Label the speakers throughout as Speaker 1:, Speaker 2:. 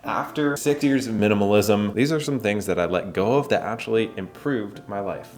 Speaker 1: After 6 years of minimalism, these are some things that I let go of that actually improved my life.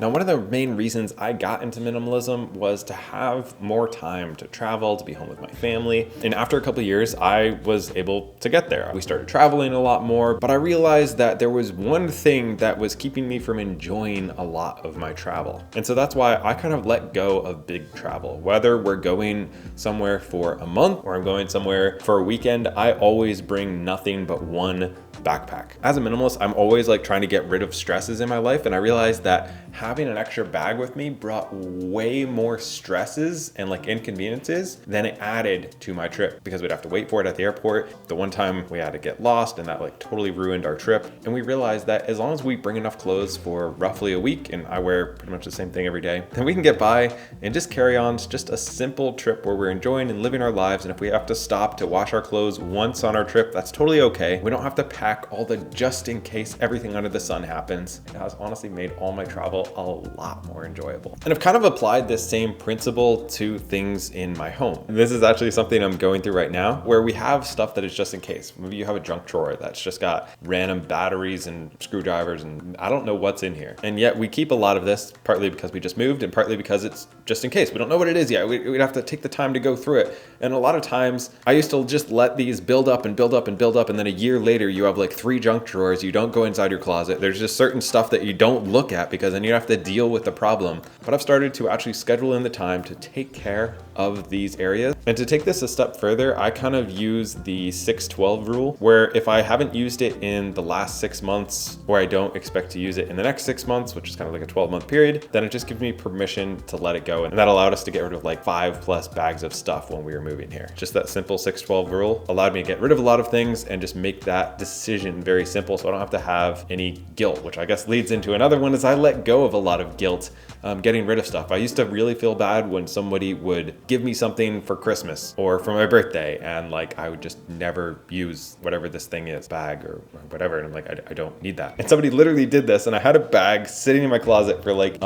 Speaker 1: Now, one of the main reasons I got into minimalism was to have more time to travel, to be home with my family. And after a couple of years, I was able to get there. We started traveling a lot more, but I realized that there was one thing that was keeping me from enjoying a lot of my travel. And so that's why I kind of let go of big travel. Whether we're going somewhere for a month or I'm going somewhere for a weekend, I always bring nothing but one backpack. As a minimalist, I'm always like trying to get rid of stresses in my life, and I realized that having an extra bag with me brought way more stresses and like inconveniences than it added to my trip, because we'd have to wait for it at the airport. The one time we had to get lost, and that like totally ruined our trip. And we realized that as long as we bring enough clothes for roughly a week, and I wear pretty much the same thing every day, then we can get by and just carry on just a simple trip where we're enjoying and living our lives. And if we have to stop to wash our clothes once on our trip, that's totally okay. We don't have to pack all the just in case everything under the sun happens. It has honestly made all my travel a lot more enjoyable. And I've kind of applied this same principle to things in my home. And this is actually something I'm going through right now, where we have stuff that is just in case. Maybe you have a junk drawer that's just got random batteries and screwdrivers, and I don't know what's in here. And yet we keep a lot of this, partly because we just moved and partly because it's just in case. We don't know what it is yet. We'd have to take the time to go through it. And a lot of times I used to just let these build up and build up and build up. And then a year later, you have like 3 junk drawers. You don't go inside your closet. There's just certain stuff that you don't look at because then you have to deal with the problem. But I've started to actually schedule in the time to take care of these areas. And to take this a step further, I kind of use the 6-12 rule, where if I haven't used it in the last 6 months, or I don't expect to use it in the next 6 months, which is kind of like a 12-month period, then it just gives me permission to let it go. And that allowed us to get rid of like 5+ bags of stuff when we were moving here. Just that simple 6-12 rule allowed me to get rid of a lot of things and just make that decision very simple, so I don't have to have any guilt, which I guess leads into another one, is I let go of a lot of guilt getting rid of stuff. I used to really feel bad when somebody would give me something for Christmas or for my birthday, and like I would just never use whatever this thing is, bag or whatever, and I'm like, I don't need that. And somebody literally did this, and I had a bag sitting in my closet for like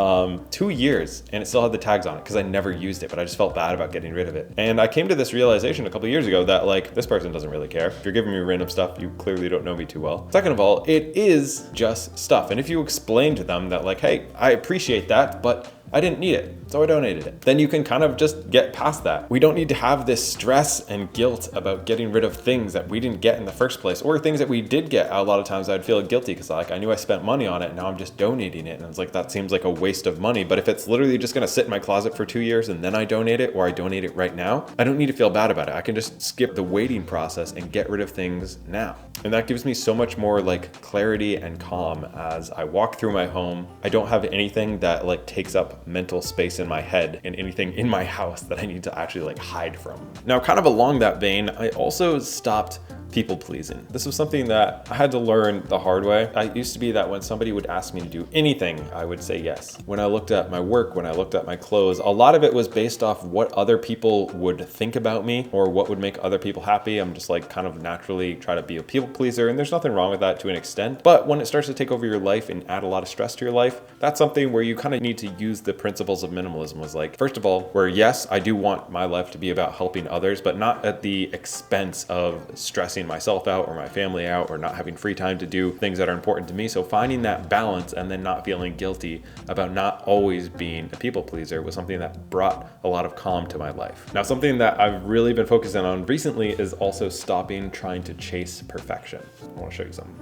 Speaker 1: 2 years, and it still had the tags on it because I never used it, but I just felt bad about getting rid of it. And I came to this realization a couple of years ago that like, this person doesn't really care. If you're giving me random stuff, you clearly don't know me too well. Second of all, it is just stuff. And if you explain to them that like, hey, I appreciate that, but I didn't need it, so I donated it, then you can kind of just get past that. We don't need to have this stress and guilt about getting rid of things that we didn't get in the first place, or things that we did get. A lot of times I'd feel guilty because like I knew I spent money on it, and now I'm just donating it. And it's like, that seems like a waste of money. But if it's literally just gonna sit in my closet for 2 years and then I donate it, or I donate it right now, I don't need to feel bad about it. I can just skip the waiting process and get rid of things now. And that gives me so much more like clarity and calm as I walk through my home. I don't have anything that like takes up mental space in my head and anything in my house that I need to actually like hide from. Now, kind of along that vein, I also stopped people pleasing. This was something that I had to learn the hard way. I used to be that when somebody would ask me to do anything, I would say yes. When I looked at my work, when I looked at my clothes, a lot of it was based off what other people would think about me or what would make other people happy. I'm just like kind of naturally try to be a people pleaser, and there's nothing wrong with that to an extent. But when it starts to take over your life and add a lot of stress to your life, that's something where you kind of need to use the principles of minimalism. Was like, first of all, where yes, I do want my life to be about helping others, but not at the expense of stressing myself out or my family out or not having free time to do things that are important to me. So finding that balance and then not feeling guilty about not always being a people pleaser was something that brought a lot of calm to my life. Now, something that I've really been focusing on recently is also stopping trying to chase perfection. I want to show you something.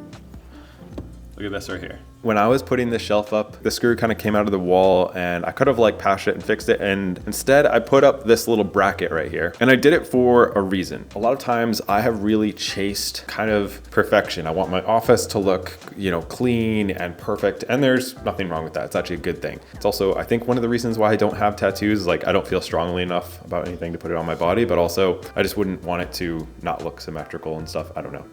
Speaker 1: Look at this right here. When I was putting the shelf up, the screw kind of came out of the wall, and I could have like patched it and fixed it. And instead I put up this little bracket right here, and I did it for a reason. A lot of times I have really chased kind of perfection. I want my office to look, clean and perfect. And there's nothing wrong with that. It's actually a good thing. It's also, I think, one of the reasons why I don't have tattoos. Like, I don't feel strongly enough about anything to put it on my body, but also I just wouldn't want it to not look symmetrical and stuff. I don't know.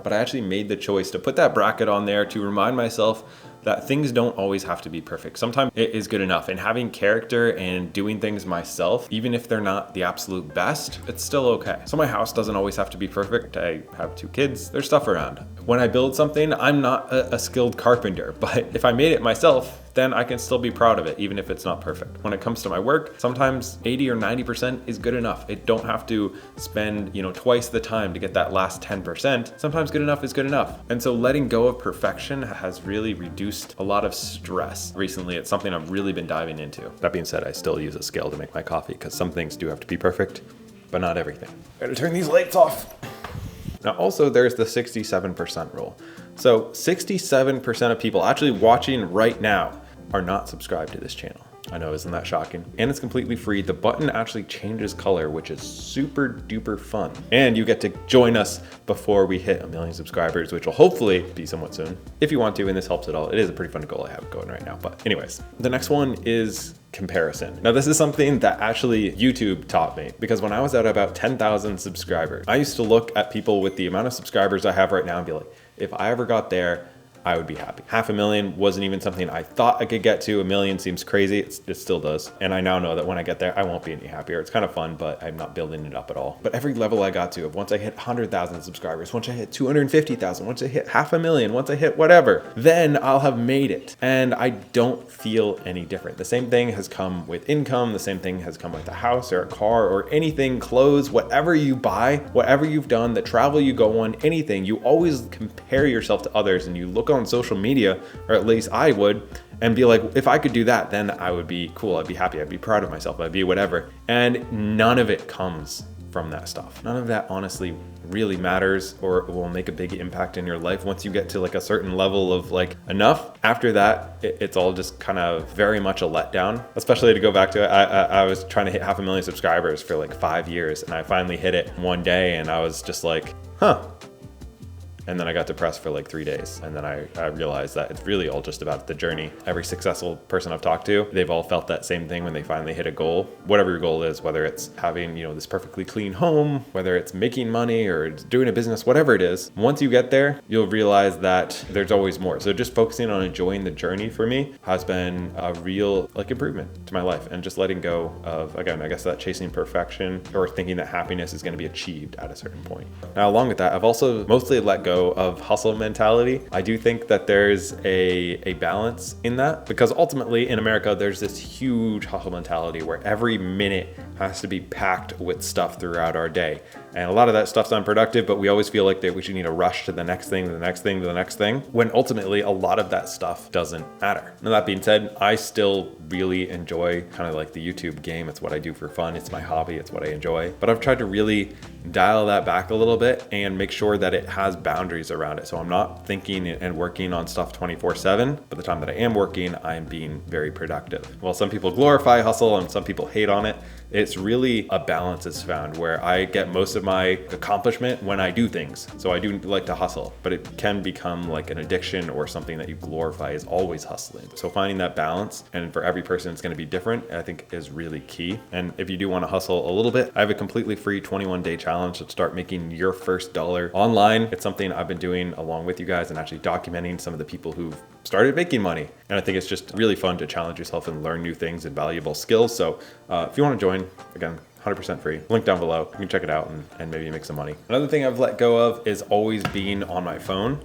Speaker 1: But I actually made the choice to put that bracket on there to remind myself that things don't always have to be perfect. Sometimes it is good enough, and having character and doing things myself, even if they're not the absolute best, it's still okay. So my house doesn't always have to be perfect. I have 2 kids, there's stuff around. When I build something, I'm not a skilled carpenter, but if I made it myself, then I can still be proud of it, even if it's not perfect. When it comes to my work, sometimes 80 or 90% is good enough. It don't have to spend, twice the time to get that last 10%. Sometimes good enough is good enough. And so letting go of perfection has really reduced a lot of stress. Recently, it's something I've really been diving into. That being said, I still use a scale to make my coffee because some things do have to be perfect, but not everything. Gotta turn these lights off. Now also there's the 67% rule. So 67% of people actually watching right now are not subscribed to this channel. I know, isn't that shocking? And it's completely free. The button actually changes color, which is super duper fun. And you get to join us before we hit 1 million subscribers, which will hopefully be somewhat soon. If you want to, and this helps at all, it is a pretty fun goal I have going right now. But anyways, the next one is comparison. Now this is something that actually YouTube taught me, because when I was at about 10,000 subscribers, I used to look at people with the amount of subscribers I have right now and be like, if I ever got there, I would be happy. 500,000 wasn't even something I thought I could get to. 1 million seems crazy. It still does. And I now know that when I get there, I won't be any happier. It's kind of fun, but I'm not building it up at all. But every level I got to, once I hit 100,000 subscribers, once I hit 250,000, once I hit 500,000, once I hit whatever, then I'll have made it. And I don't feel any different. The same thing has come with income. The same thing has come with a house or a car or anything, clothes, whatever you buy, whatever you've done, the travel you go on, anything, you always compare yourself to others and you look on social media, or at least I would, and be like, if I could do that, then I would be cool. I'd be happy. I'd be proud of myself. I'd be whatever. And none of it comes from that stuff. None of that honestly really matters or will make a big impact in your life. Once you get to like a certain level of like enough, after that, it's all just kind of very much a letdown. Especially to go back to it, I was trying to hit 500,000 subscribers for like 5 years, and I finally hit it one day, and I was just like, huh. And then I got depressed for like 3 days. And then I realized that it's really all just about the journey. Every successful person I've talked to, they've all felt that same thing when they finally hit a goal, whatever your goal is, whether it's having, this perfectly clean home, whether it's making money or doing a business, whatever it is. Once you get there, you'll realize that there's always more. So just focusing on enjoying the journey for me has been a real improvement to my life, and just letting go of, again, I guess that chasing perfection or thinking that happiness is going to be achieved at a certain point. Now, along with that, I've also mostly let go of hustle mentality. I do think that there's a balance in that, because ultimately in America, there's this huge hustle mentality where every minute has to be packed with stuff throughout our day. And a lot of that stuff's unproductive, but we always feel like that we should need to rush to the next thing, to the next thing, to the next thing, when ultimately a lot of that stuff doesn't matter. Now that being said, I still really enjoy kind of like the YouTube game. It's what I do for fun. It's my hobby. It's what I enjoy. But I've tried to really dial that back a little bit and make sure that it has boundaries around it. So I'm not thinking and working on stuff 24/7, but the time that I am working, I'm being very productive. While some people glorify hustle and some people hate on it, it's really a balance is found where I get most of my accomplishment when I do things. So I do like to hustle, but it can become like an addiction or something that you glorify as always hustling. So finding that balance, and for every person it's going to be different, I think is really key. And if you do want to hustle a little bit, I have a completely free 21-day challenge to start making your first dollar online. It's something I've been doing along with you guys and actually documenting some of the people who've started making money. And I think it's just really fun to challenge yourself and learn new things and valuable skills. So if you want to join, again, 100% free. Link down below. You can check it out and maybe make some money. Another thing I've let go of is always being on my phone.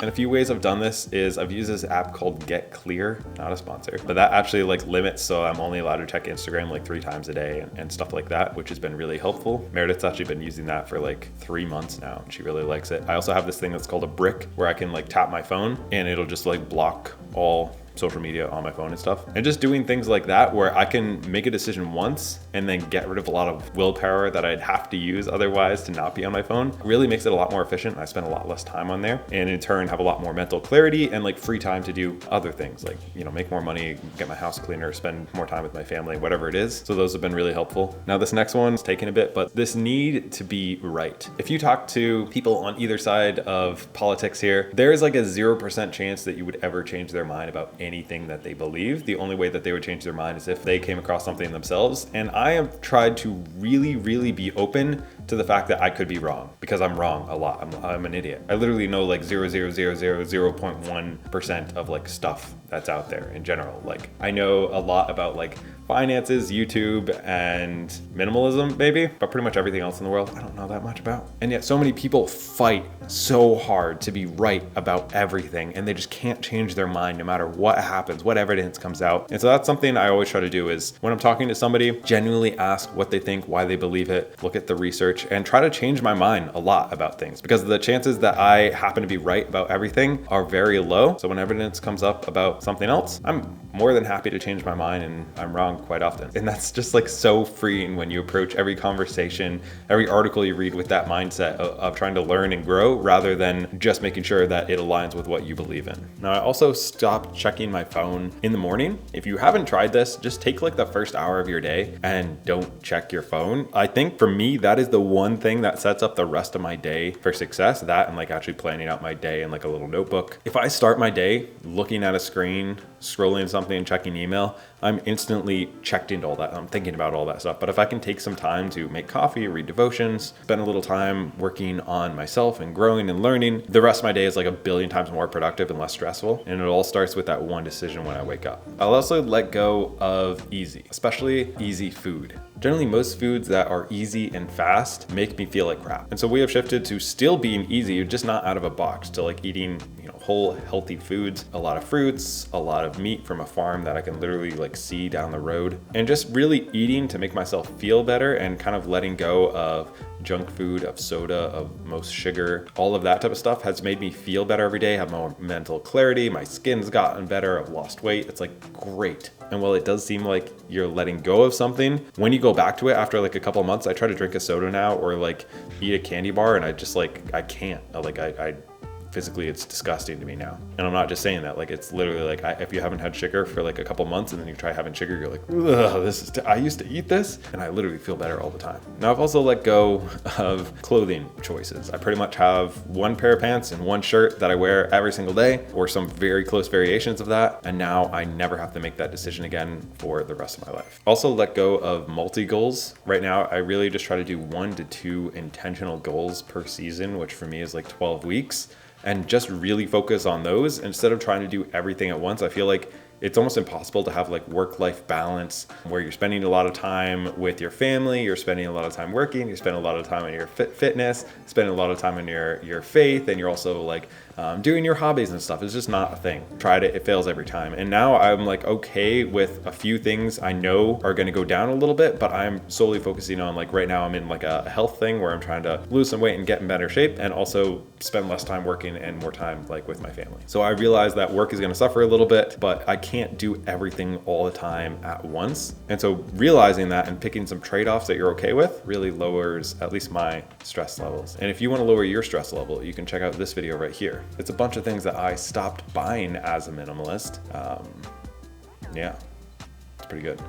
Speaker 1: And a few ways I've done this is I've used this app called Get Clear, not a sponsor, but that actually like limits, so I'm only allowed to check Instagram like 3 times a day and stuff like that, which has been really helpful. Meredith's actually been using that for like 3 months now, and she really likes it. I also have this thing that's called a brick where I can like tap my phone and it'll just like block all social media on my phone and stuff. And just doing things like that where I can make a decision once and then get rid of a lot of willpower that I'd have to use otherwise to not be on my phone really makes it a lot more efficient. I spend a lot less time on there, and in turn have a lot more mental clarity and like free time to do other things like, make more money, get my house cleaner, spend more time with my family, whatever it is. So those have been really helpful. Now this next one's taken a bit, but this need to be right. If you talk to people on either side of politics here, there is like a 0% chance that you would ever change their mind about anything that they believe. The only way that they would change their mind is if they came across something themselves. And I have tried to really, really be open to the fact that I could be wrong, because I'm wrong a lot. I'm an idiot. I literally know like 0.1% of like stuff that's out there in general. Like I know a lot about like finances, YouTube, and minimalism maybe, but pretty much everything else in the world I don't know that much about. And yet so many people fight so hard to be right about everything, and they just can't change their mind no matter what happens, what evidence comes out. And so that's something I always try to do, is when I'm talking to somebody, genuinely ask what they think, why they believe it, look at the research, and try to change my mind a lot about things, because the chances that I happen to be right about everything are very low. So when evidence comes up about something else, I'm more than happy to change my mind, and I'm wrong quite often. And that's just like so freeing when you approach every conversation, every article you read with that mindset of trying to learn and grow, rather than just making sure that it aligns with what you believe in. Now, I also stopped checking my phone in the morning. If you haven't tried this, just take like the first hour of your day and don't check your phone. I think for me, that is the one thing that sets up the rest of my day for success. That and like actually planning out my day in like a little notebook. If I start my day looking at a screen, scrolling something, checking email, I'm instantly checked into all that. I'm thinking about all that stuff. But if I can take some time to make coffee, read devotions, spend a little time working on myself and growing and learning, the rest of my day is like a billion times more productive and less stressful. And it all starts with that one decision when I wake up. I'll also let go of easy, especially easy food. Generally, most foods that are easy and fast make me feel like crap. And so we have shifted to still being easy, just not out of a box, to like eating, whole healthy foods, a lot of fruits, a lot of meat from a farm that I can literally like see down the road, and just really eating to make myself feel better, and kind of letting go of junk food, of soda, of most sugar. All of that type of stuff has made me feel better every day, have more mental clarity, my skin's gotten better, I've lost weight. It's like great. And while it does seem like you're letting go of something, when you go back to it after like a couple of months, I try to drink a soda now or like eat a candy bar, and I just like, I can't. I physically, it's disgusting to me now. And I'm not just saying that, like it's literally like, if you haven't had sugar for like a couple months and then you try having sugar, you're like, ugh, I used to eat this, and I literally feel better all the time. Now I've also let go of clothing choices. I pretty much have one pair of pants and one shirt that I wear every single day, or some very close variations of that. And now I never have to make that decision again for the rest of my life. Also let go of multi-goals. Right now, I really just try to do 1 to 2 intentional goals per season, which for me is like 12 weeks. And just really focus on those instead of trying to do everything at once. I feel like it's almost impossible to have like work-life balance where you're spending a lot of time with your family, you're spending a lot of time working, you're spending a lot of time on your fitness, spending a lot of time on your faith, and you're also like doing your hobbies and stuff. It's just not a thing. Tried it, it fails every time. And now I'm like okay with a few things I know are gonna go down a little bit, but I'm solely focusing on like right now I'm in like a health thing where I'm trying to lose some weight and get in better shape, and also spend less time working and more time like with my family. So I realize that work is gonna suffer a little bit, but I can't do everything all the time at once. And so realizing that and picking some trade-offs that you're okay with really lowers at least my stress levels. And if you want to lower your stress level, you can check out this video right here. It's a bunch of things that I stopped buying as a minimalist. Yeah, it's pretty good.